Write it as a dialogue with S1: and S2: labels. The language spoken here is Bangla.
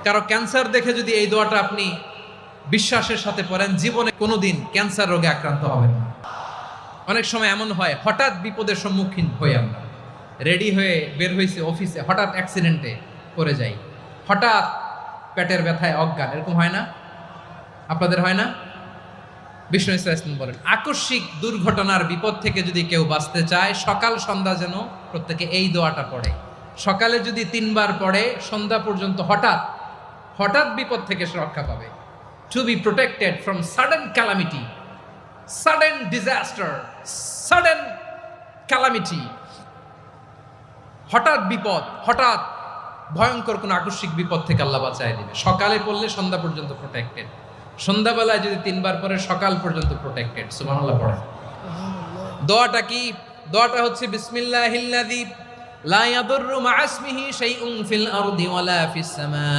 S1: কারো ক্যান্সার দেখে যদি এই দোয়াটা আপনি বিশ্বাসের সাথে পড়েন, জীবনে কোনোদিন ক্যান্সার রোগে আক্রান্ত হবেন না। অনেক সময় এমন হয়, হঠাৎ বিপদের সম্মুখীন হই আমরা, রেডি হয়ে বের হয়েছে অফিসে, হঠাৎ অ্যাক্সিডেন্টে পড়ে যাই, হঠাৎ পেটের ব্যথায় অজ্ঞান, এরকম হয় না? আপনাদের হয় না? বিষ্ণু ইসলাম বলেন, আকস্মিক দুর্ঘটনার বিপদ থেকে যদি কেউ বাঁচতে চায়, সকাল সন্ধ্যা যেন প্রত্যেকে এই দোয়াটা পড়ে। সকালে যদি 3 বার পড়ে, সন্ধ্যা পর্যন্ত হঠাৎ হঠাৎ বিপদ থেকে সে রক্ষা পাবে। To be protected from sudden calamity, sudden disaster, sudden calamity, হঠাৎ বিপদ, হঠাৎ ভয়ঙ্কর কোন আকস্মিক বিপদ থেকে আল্লাহ বাঁচায় দিবে। সকালে পড়লে সন্ধ্যা পর্যন্ত প্রোটেক্টেড, সন্ধ্যাবেলায় যদি 3 বার পরে সকাল পর্যন্ত প্রোটেক্টেড। সুবহানাল্লাহ পড়ে। দোয়াটা কি? দোয়াটা হচ্ছে বিসমিল্লাহিল্লাযী লা ইয়াদুররু মা ইসমিহি শাইউন ফিল আরদি ওয়ালা ফিস সামা।